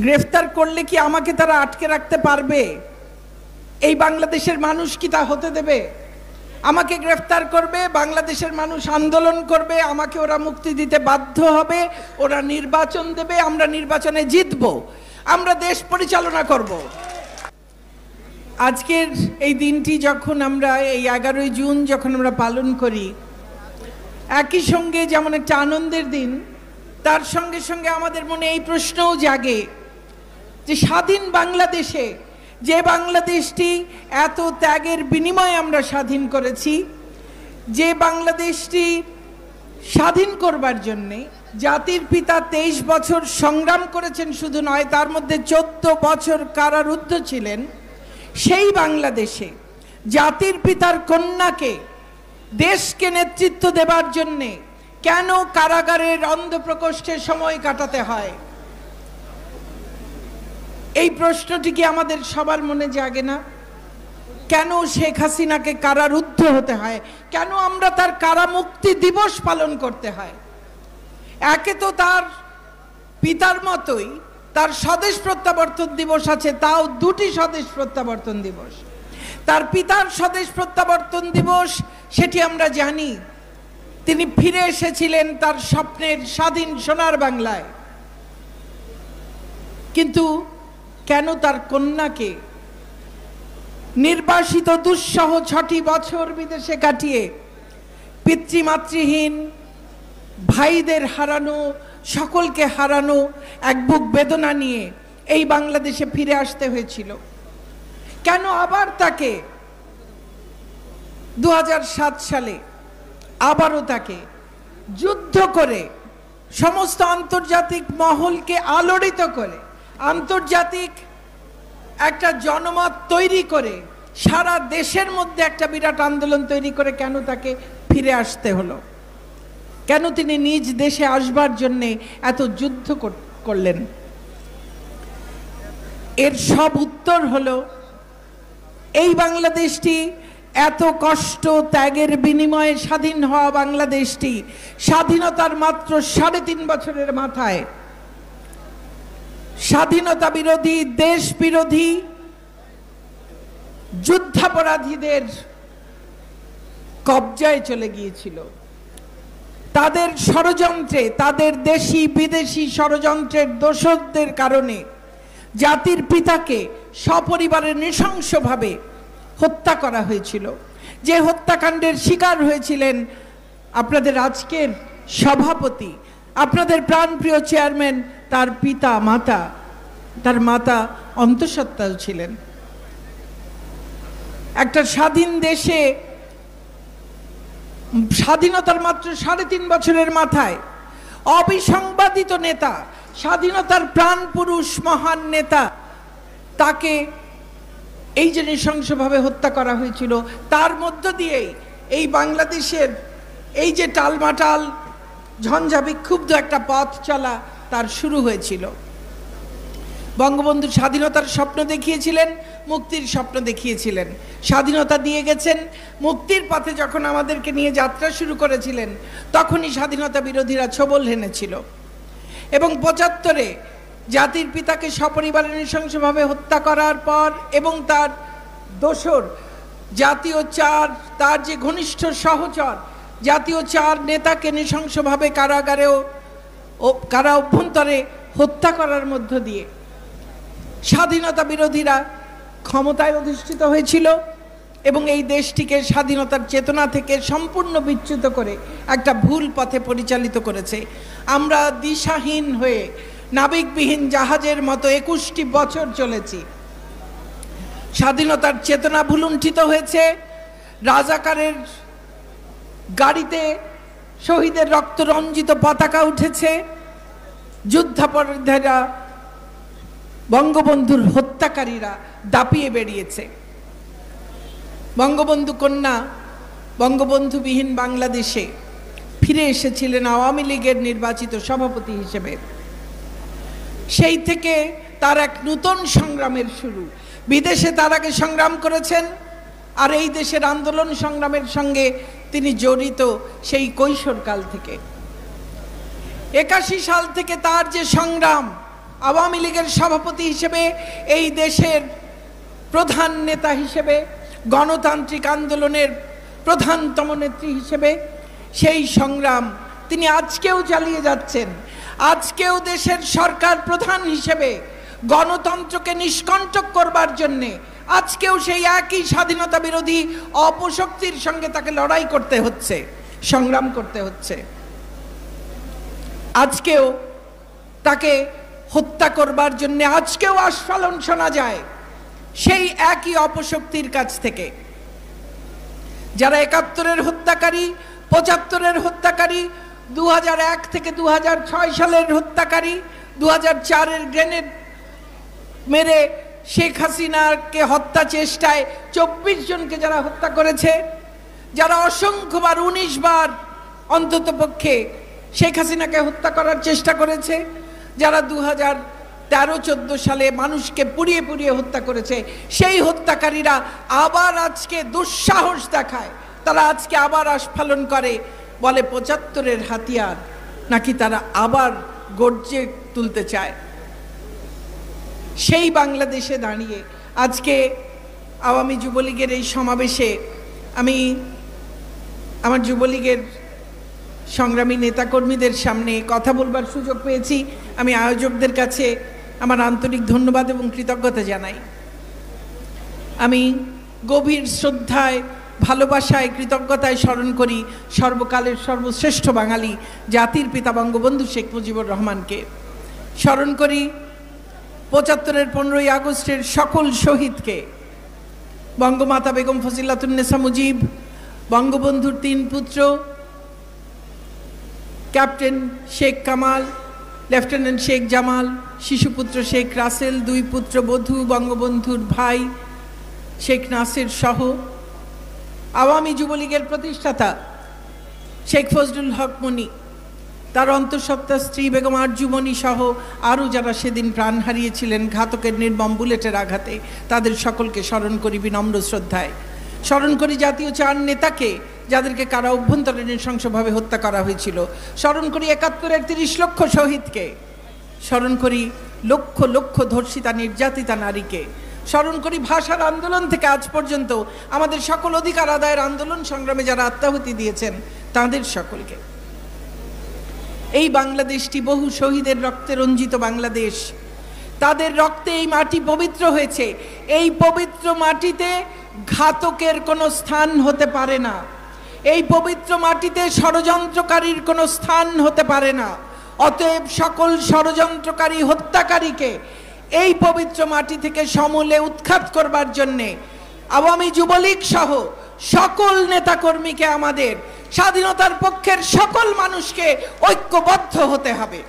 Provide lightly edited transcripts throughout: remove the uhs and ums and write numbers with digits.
গ্রেফতার করলে কি আমাকে তারা আটকে রাখতে পারবে? এই বাংলাদেশের মানুষ কি তা হতে দেবে? আমাকে গ্রেফতার করবে, বাংলাদেশের মানুষ আন্দোলন করবে, আমাকে ওরা মুক্তি দিতে বাধ্য হবে, ওরা নির্বাচন দেবে, আমরা নির্বাচনে জিতব, আমরা দেশ পরিচালনা করব। আজকের এই দিনটি যখন আমরা এই 11ই জুন যখন আমরা পালন করি, একই সঙ্গে যেমন একটা আনন্দের দিন, তার সঙ্গে সঙ্গে আমাদের মনে এই প্রশ্নও জাগে যে স্বাধীন বাংলাদেশে, যে বাংলাদেশটি এত ত্যাগের বিনিময়ে আমরা স্বাধীন করেছি, যে বাংলাদেশটি স্বাধীন করবার জন্যে জাতির পিতা 23 বছর সংগ্রাম করেছেন শুধু নয়, তার মধ্যে 14 বছর কারারুদ্ধ ছিলেন, সেই বাংলাদেশে জাতির পিতার কন্যাকে দেশকে নেতৃত্ব দেবার জন্যে কেন কারাগারের অন্ধপ্রকোষ্ঠে সময় কাটাতে হয়? এই প্রশ্নটি কি আমাদের সবার মনে জাগে না? কেন শেখ হাসিনাকে কারারুদ্ধ হতে হয়? কেন আমরা তার কারামুক্তি দিবস পালন করতে হয়? একে তো তার পিতার মতোই তার স্বদেশ প্রত্যাবর্তন দিবস আছে, তাও দুটি স্বদেশ প্রত্যাবর্তন দিবস। তার পিতার স্বদেশ প্রত্যাবর্তন দিবস, সেটি আমরা জানি, তিনি ফিরে এসেছিলেন তার স্বপ্নের স্বাধীন সোনার বাংলায়। কিন্তু কেন তার কন্যাকে নির্বাসিত দুঃসহ 6টি বছর বিদেশে কাটিয়ে পিতৃমাতৃহীন ভাইদের হারানো, সকলকে হারানো এক বুক বেদনা নিয়ে এই বাংলাদেশে ফিরে আসতে হয়েছিল? কেন আবার তাকে 2007 সালে আবারও তাকে যুদ্ধ করে সমস্ত আন্তর্জাতিক মহলকে আলোড়িত করে, আন্তর্জাতিক একটা জনমত তৈরি করে, সারা দেশের মধ্যে একটা বিরাট আন্দোলন তৈরি করে কেন তাকে ফিরে আসতে হলো? কেন তিনি নিজ দেশে আসবার জন্যে এত যুদ্ধ করলেন? এর সব উত্তর হলো, এই বাংলাদেশটি এত কষ্ট ত্যাগের বিনিময়ে স্বাধীন হওয়া বাংলাদেশটি স্বাধীনতার মাত্র 3.5 বছরের মাথায় স্বাধীনতা বিরোধী, দেশ বিরোধী, যুদ্ধাপরাধীদের কবজায় চলে গিয়েছিল। তাদের ষড়যন্ত্রে, তাদের দেশি বিদেশি ষড়যন্ত্রের দোষদের কারণে জাতির পিতাকে সপরিবারে নৃশংসভাবে হত্যা করা হয়েছিল। যে হত্যাকাণ্ডের শিকার হয়েছিলেন আপনাদের আজকের সভাপতি, আপনাদের প্রাণপ্রিয় চেয়ারম্যান, তার পিতা মাতা, তার মাতা অন্তঃসত্ত্বাও ছিলেন। একটা স্বাধীন দেশে স্বাধীনতার মাত্র 3.5 বছরের মাথায় অবিসংবাদিত নেতা, স্বাধীনতার প্রাণ পুরুষ, মহান নেতা, তাকে এই যে নৃশংসভাবে হত্যা করা হয়েছিল, তার মধ্য দিয়েই এই বাংলাদেশের এই যে টালমাটাল ঝঞ্ঝা বিক্ষুব্ধ একটা পথ চলা তার শুরু হয়েছিল। বঙ্গবন্ধু স্বাধীনতার স্বপ্ন দেখিয়েছিলেন, মুক্তির স্বপ্ন দেখিয়েছিলেন, স্বাধীনতা দিয়ে গেছেন। মুক্তির পথে যখন আমাদেরকে নিয়ে যাত্রা শুরু করেছিলেন, তখনই স্বাধীনতা বিরোধীরা ছোবল হেনেছিল। এবং 75-এ জাতির পিতাকে সপরিবারে নৃশংসভাবে হত্যা করার পর এবং তার দোসর জাতীয় 4, তার যে ঘনিষ্ঠ সহচর জাতীয় 4 নেতাকে নৃশংসভাবে কারাগারেও কারা অভ্যন্তরে হত্যা করার মধ্য দিয়ে স্বাধীনতা বিরোধীরা ক্ষমতায় অধিষ্ঠিত হয়েছিল এবং এই দেশটিকে স্বাধীনতার চেতনা থেকে সম্পূর্ণ বিচ্যুত করে একটা ভুল পথে পরিচালিত করেছে। আমরা দিশাহীন হয়ে নাবিকবিহীন জাহাজের মতো 21টি বছর চলেছি। স্বাধীনতার চেতনা ভুলুণ্ঠিত হয়েছে। রাজাকারের গাড়িতে শহীদের রক্ত রঞ্জিত পতাকা উঠেছে। যুদ্ধাপরাধীরা, বঙ্গবন্ধুর হত্যাকারীরা দাপিয়ে বেরিয়েছে। বঙ্গবন্ধু কন্যা বঙ্গবন্ধুবিহীন বাংলাদেশে ফিরে এসেছিলেন আওয়ামী লীগের নির্বাচিত সভাপতি হিসেবে। সেই থেকে তার এক নূতন সংগ্রামের শুরু। বিদেশে তার আগে সংগ্রাম করেছেন, আর এই দেশের আন্দোলন সংগ্রামের সঙ্গে তিনি জড়িত সেই কৈশোরকাল থেকে। 81 সাল থেকে তার যে সংগ্রাম, আওয়ামী লীগের সভাপতি হিসেবে, এই দেশের প্রধান নেতা হিসেবে, গণতান্ত্রিক আন্দোলনের প্রধানতম নেত্রী হিসেবে সেই সংগ্রাম তিনি আজকেও চালিয়ে যাচ্ছেন। আজকেও দেশের সরকার প্রধান হিসেবে গণতন্ত্রকে নিষ্কণ্টক করবার জন্যে আজকেও সেই একই স্বাধীনতা বিরোধী অপশক্তির সঙ্গে তাকে লড়াই করতে হচ্ছে, সংগ্রাম করতে হচ্ছে। আজকেও তাকে হত্যা করবার জন্য আজকেও আস্ফালন শোনা যায় সেই একই অপশক্তির কাছ থেকে। যারা ৭১-এর হত্যাকারী, ৭৫-এর হত্যাকারী, ২০০১ থেকে ২০০৬ সালের হত্যাকারী, ২০০৪-এর গ্রেনেড মেরে শেখ হাসিনাকে হত্যা চেষ্টায় ২৪ জনকে যারা হত্যা করেছে, যারা অসংখ্যবার ১৯ বার অন্তত পক্ষে শেখ হাসিনাকে হত্যা করার চেষ্টা করেছে, যারা ২০১৩-১৪ সালে মানুষকে পুড়িয়ে পুড়িয়ে হত্যা করেছে, সেই হত্যাকারীরা আবার আজকে দুঃসাহস দেখায়। তারা আজকে আবার আস্ফালন করে, বলে ৭৫-এর হাতিয়ার নাকি তারা আবার গর্জে তুলতে চায়। সেই বাংলাদেশে দাঁড়িয়ে আজকে আওয়ামী যুবলীগের এই সমাবেশে আমি আমার যুবলীগের সংগ্রামী নেতাকর্মীদের সামনে কথা বলবার সুযোগ পেয়েছি। আমি আয়োজকদের কাছে আমার আন্তরিক ধন্যবাদ এবং কৃতজ্ঞতা জানাই। আমি গভীর শ্রদ্ধায়, ভালোবাসায়, কৃতজ্ঞতায় স্মরণ করি সর্বকালের সর্বশ্রেষ্ঠ বাঙালি জাতির পিতা বঙ্গবন্ধু শেখ মুজিবুর রহমানকে। স্মরণ করি ৭৫-এর ১৫ই আগস্টের সকল শহীদকে, বঙ্গমাতা বেগম ফজিলাতুন্নেসা মুজিব, বঙ্গবন্ধুর ৩ পুত্র ক্যাপ্টেন শেখ কামাল, লেফটেন্যান্ট শেখ জামাল, শিশুপুত্র শেখ রাসেল, ২ পুত্র বধূ বঙ্গবন্ধুর ভাই শেখ নাসির সহ আওয়ামী যুবলীগের প্রতিষ্ঠাতা শেখ ফজলুল হক মনি, তার অন্তঃসত্ত্বা স্ত্রী বেগম আরজুমনি সহ আরও যারা সেদিন প্রাণ হারিয়েছিলেন ঘাতকের নির্মম বুলেটের আঘাতে, তাদের সকলকে স্মরণ করি বিনম্র শ্রদ্ধায়। স্মরণ করি জাতীয় ৪ নেতাকে যাদেরকে কারা অভ্যন্তরে নৃশংসভাবে হত্যা করা হয়েছিল। স্মরণ করি ৭১-এর ৩০ লক্ষ শহীদকে। স্মরণ করি লক্ষ লক্ষ ধর্ষিতা নির্যাতিতা নারীকে। স্মরণ করি ভাষার আন্দোলন থেকে আজ পর্যন্ত আমাদের সকল অধিকার আদায়ের আন্দোলন সংগ্রামে যারা আত্মাহুতি দিয়েছেন তাদের সকলকে। এই বাংলাদেশটি বহু শহীদের রক্তে রঞ্জিত বাংলাদেশ। তাদের রক্তে এই মাটি পবিত্র হয়েছে। এই পবিত্র মাটিতে ঘাতকের কোনো স্থান হতে পারে না। এই পবিত্র মাটিতে ষড়যন্ত্রকারীর কোনো স্থান হতে পারে না। অতএব সকল ষড়যন্ত্রকারী, হত্যাকারীকে এই পবিত্র মাটি থেকে সমূলে উৎখাত করবার জন্যে আওয়ামী যুবলীগ সহ সকল নেতাকর্মীকে, আমাদের স্বাধীনতার পক্ষের সকল মানুষকে ঐক্যবদ্ধ হতে হবে।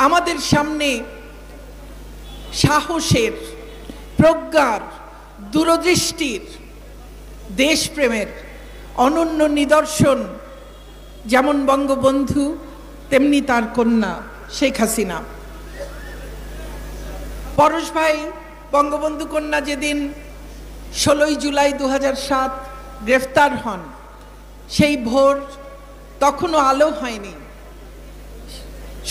আমাদের সামনে সাহসের, প্রজ্ঞার, দূরদৃষ্টির, দেশপ্রেমের অনন্য নিদর্শন যেমন বঙ্গবন্ধু, তেমনি তার কন্যা শেখ হাসিনা। পরশ ভাই বঙ্গবন্ধু কন্যা যেদিন ১৬ই জুলাই ২০০৭ গ্রেফতার হন, সেই ভোর তখনও আলো হয়নি।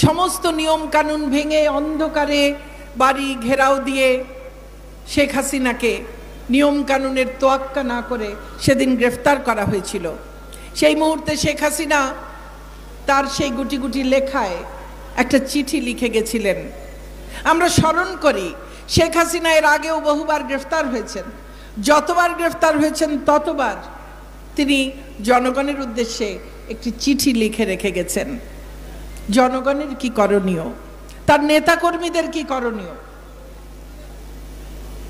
সমস্ত নিয়ম কানুন ভেঙে অন্ধকারে বাড়ি ঘেরাও দিয়ে শেখ হাসিনাকে নিয়ম কানুনের তোয়াক্কা না করে সেদিন গ্রেফতার করা হয়েছিল। সেই মুহূর্তে শেখ হাসিনা তার সেই গুটি গুটি লেখায় একটা চিঠি লিখে গেছিলেন। আমরা স্মরণ করি শেখ হাসিনা এর আগেও বহুবার গ্রেফতার হয়েছেন। যতবার গ্রেফতার হয়েছেন ততবার তিনি জনগণের উদ্দেশ্যে একটি চিঠি লিখে রেখে গেছেন। জনগণের কি করণীয়, তার নেতাকর্মীদের কি করণীয়,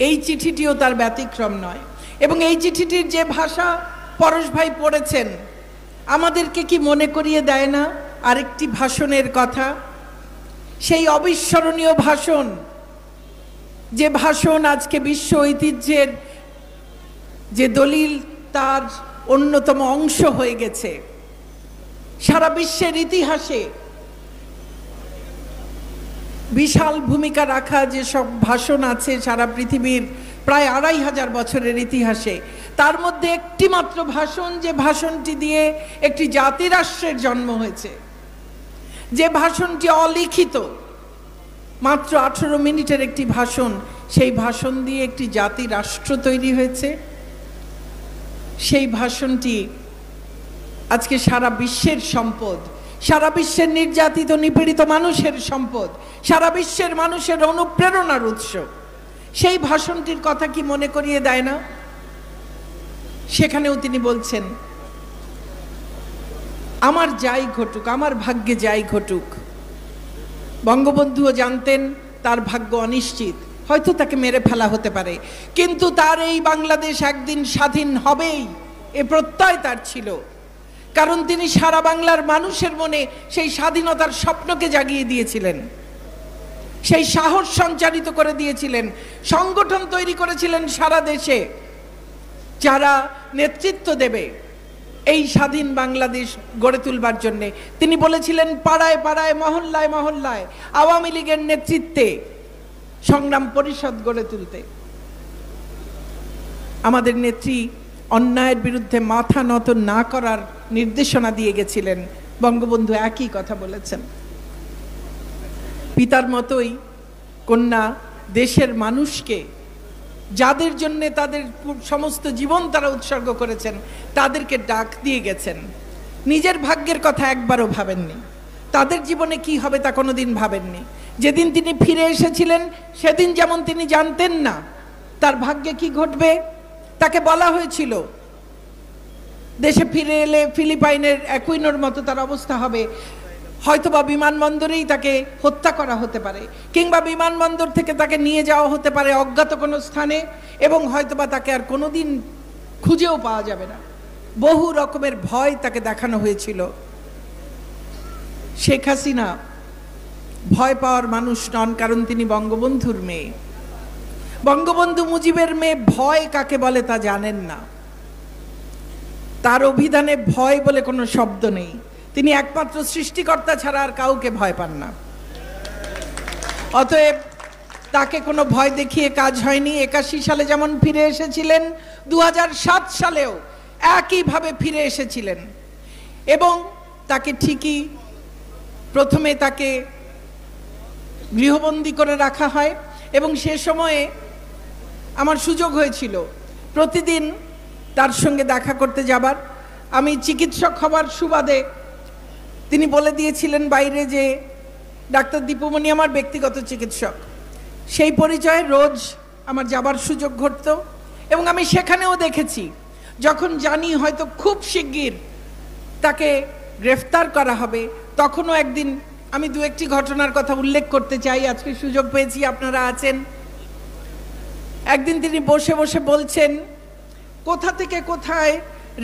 এই চিঠিটিও তার ব্যতিক্রম নয়। এবং এই চিঠিটির যে ভাষা পরশ ভাই পড়েছেন, আমাদেরকে কি মনে করিয়ে দেয় না আরেকটি ভাষণের কথা? সেই অবিস্মরণীয় ভাষণ, যে ভাষণ আজকে বিশ্ব ঐতিহ্যের যে দলিল, তার অন্যতম অংশ হয়ে গেছে। সারা বিশ্বের ইতিহাসে বিশাল ভূমিকা রাখা যে সব ভাষণ আছে সারা পৃথিবীর প্রায় ২৫০০ বছরের ইতিহাসে, তার মধ্যে একটি মাত্র ভাষণ, যে ভাষণটি দিয়ে একটি জাতিরাষ্ট্রের জন্ম হয়েছে, যে ভাষণটি অলিখিত, মাত্র 18 মিনিটের একটি ভাষণ, সেই ভাষণ দিয়ে একটি জাতি রাষ্ট্র তৈরি হয়েছে। সেই ভাষণটি আজকে সারা বিশ্বের সম্পদ, সারা বিশ্বের নির্যাতিত নিপীড়িত মানুষের সম্পদ, সারা বিশ্বের মানুষের অনুপ্রেরণার উৎস। সেই ভাষণটির কথা কি মনে করিয়ে দেয় না? সেখানেও তিনি বলছেন, আমার যাই ঘটুক, আমার ভাগ্যে যাই ঘটুক। বঙ্গবন্ধুও জানতেন তার ভাগ্য অনিশ্চিত, হয়তো তাকে মেরে ফেলা হতে পারে, কিন্তু তার এই বাংলাদেশ একদিন স্বাধীন হবেই, এ প্রত্যয় তার ছিল। কারণ তিনি সারা বাংলার মানুষের মনে সেই স্বাধীনতার স্বপ্নকে জাগিয়ে দিয়েছিলেন, সেই সাহস সঞ্চারিত করে দিয়েছিলেন, সংগঠন তৈরি করেছিলেন সারা দেশে, যারা নেতৃত্ব দেবে এই স্বাধীন বাংলাদেশ গড়ে তুলবার জন্যে। তিনি বলেছিলেন পাড়ায় পাড়ায়, মহল্লায় মহল্লায় আওয়ামী লীগের নেতৃত্বে সংগ্রাম পরিষদ গড়ে তুলতে। আমাদের নেত্রী অন্যায়ের বিরুদ্ধে মাথা নত না করার নির্দেশনা দিয়ে গেছিলেন। বঙ্গবন্ধু একই কথা বলেছেন। পিতার মতোই কন্যা দেশের মানুষকে, যাদের জন্য তাদের সমস্ত জীবন তারা উৎসর্গ করেছেন, তাদেরকে ডাক দিয়ে গেছেন। নিজের ভাগ্যের কথা একবারও ভাবেননি, তাদের জীবনে কি হবে তা কোনোদিন ভাবেননি। যেদিন তিনি ফিরে এসেছিলেন সেদিন যেমন তিনি জানতেন না তার ভাগ্যে কি ঘটবে। তাকে বলা হয়েছিল দেশে ফিরে এলে ফিলিপাইনের অ্যাকুইনোর মতো তার অবস্থা হবে, হয়তোবা বিমানবন্দরেই তাকে হত্যা করা হতে পারে, কিংবা বিমানবন্দর থেকে তাকে নিয়ে যাওয়া হতে পারে অজ্ঞাত কোনো স্থানে, এবং হয়তোবা তাকে আর কোনোদিন খুঁজেও পাওয়া যাবে না। বহু রকমের ভয় তাকে দেখানো হয়েছিল। শেখ হাসিনা ভয় পাওয়ার মানুষ নন, কারণ তিনি বঙ্গবন্ধুর মেয়ে। বঙ্গবন্ধু মুজিবের মেয়ে ভয় কাকে বলে তা জানেন না। তার অভিধানে ভয় বলে কোনো শব্দ নেই। তিনি একমাত্র সৃষ্টিকর্তা ছাড়া আর কাউকে ভয় পান না। অতএব তাকে কোনো ভয় দেখিয়ে কাজ হয়নি। 81 সালে যেমন ফিরে এসেছিলেন, 2007 সালেও একইভাবে ফিরে এসেছিলেন। এবং তাকে ঠিকই প্রথমে তাকে গৃহবন্দী করে রাখা হয়, এবং সে সময়ে আমার সুযোগ হয়েছিল প্রতিদিন তার সঙ্গে দেখা করতে যাবার। আমি চিকিৎসক হবার সুবাদে তিনি বলে দিয়েছিলেন বাইরে যে ডাক্তার দীপুমণি আমার ব্যক্তিগত চিকিৎসক। সেই পরিচয়ে রোজ আমার যাবার সুযোগ ঘটত, এবং আমি সেখানেও দেখেছি যখন জানি হয়তো খুব শিগগির তাকে গ্রেফতার করা হবে, তখনও একদিন আমি দু একটি ঘটনার কথা উল্লেখ করতে চাই, আজকে সুযোগ পেয়েছি, আপনারা আছেন। একদিন তিনি বসে বসে বলছেন কোথা থেকে কোথায়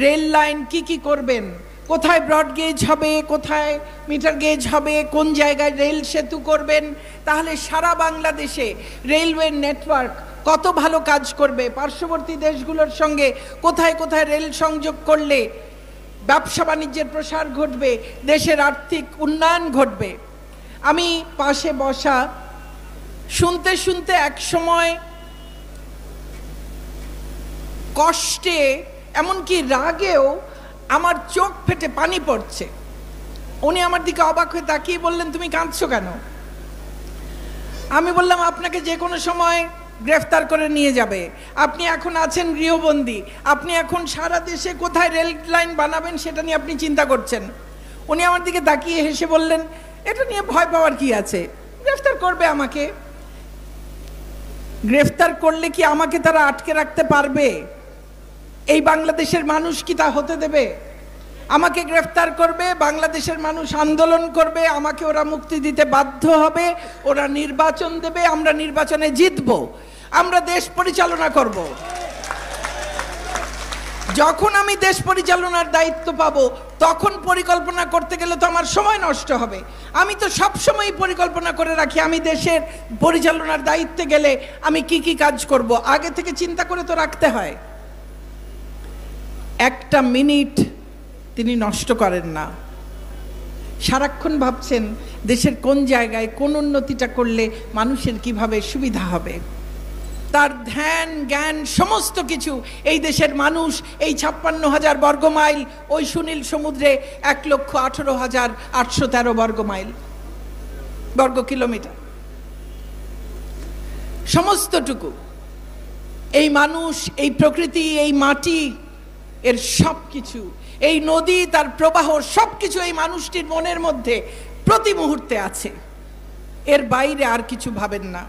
রেল লাইন কি কি করবেন, কোথায় ব্রড গেজ হবে, কোথায় মিটার গেজ হবে, কোন জায়গায় রেল সেতু করবেন, তাহলে সারা বাংলাদেশে রেলওয়ে নেটওয়ার্ক কত ভালো কাজ করবে, পার্শ্ববর্তী দেশগুলোর সঙ্গে কোথায় কোথায় রেল সংযোগ করলে ব্যবসা বাণিজ্যের প্রসার ঘটবে, দেশের আর্থিক উন্নয়ন ঘটবে। আমি পাশে বসা শুনতে শুনতে এক সময় কষ্টে এমনকি রাগেও আমার চোখ ফেটে পানি পড়ছে। উনি আমার দিকে অবাক হয়ে তাকিয়ে বললেন, তুমি কাঁদছো কেন? আমি বললাম, আপনাকে যে কোনো সময় গ্রেফতার করে নিয়ে যাবে, আপনি এখন আছেন গৃহবন্দী, আপনি এখন সারা দেশে কোথায় রেল লাইন বানাবেন সেটা নিয়ে আপনি চিন্তা করছেন। উনি আমার দিকে তাকিয়ে হেসে বললেন, এটা নিয়ে ভয় পাওয়ার কি আছে, গ্রেফতার করবে আমাকে। গ্রেফতার করলে কি আমাকে তারা আটকে রাখতে পারবে? এই বাংলাদেশের মানুষ কি তা হতে দেবে? আমাকে গ্রেফতার করবে, বাংলাদেশের মানুষ আন্দোলন করবে, আমাকে ওরা মুক্তি দিতে বাধ্য হবে, ওরা নির্বাচন দেবে, আমরা নির্বাচনে জিতবো, আমরা দেশ পরিচালনা করব। যখন আমি দেশ পরিচালনার দায়িত্ব পাবো তখন পরিকল্পনা করতে গেলে তো আমার সময় নষ্ট হবে। আমি তো সব সময় পরিকল্পনা করে রাখি আমি দেশের পরিচালনার দায়িত্বে গেলে আমি কি কি কাজ করব, আগে থেকে চিন্তা করে তো রাখতে হয়। একটা মিনিট তিনি নষ্ট করেন না, সারাক্ষণ ভাবছেন দেশের কোন জায়গায় কোন উন্নতিটা করলে মানুষের কিভাবে সুবিধা হবে। তার ধ্যান জ্ঞান সমস্ত কিছু এই দেশের মানুষ, এই 56,000 বর্গ মাইল, ওই সুনীল সমুদ্রে 1,18,813 বর্গ মাইল, বর্গ কিলোমিটার, সমস্তটুকু, এই মানুষ, এই প্রকৃতি, এই মাটি, এর সব কিছু, এই নদী, তার প্রবাহ, সব কিছু এই মানুষটির মনের মধ্যে প্রতি মুহূর্তে আছে। এর বাইরে আর কিছু ভাবেন না।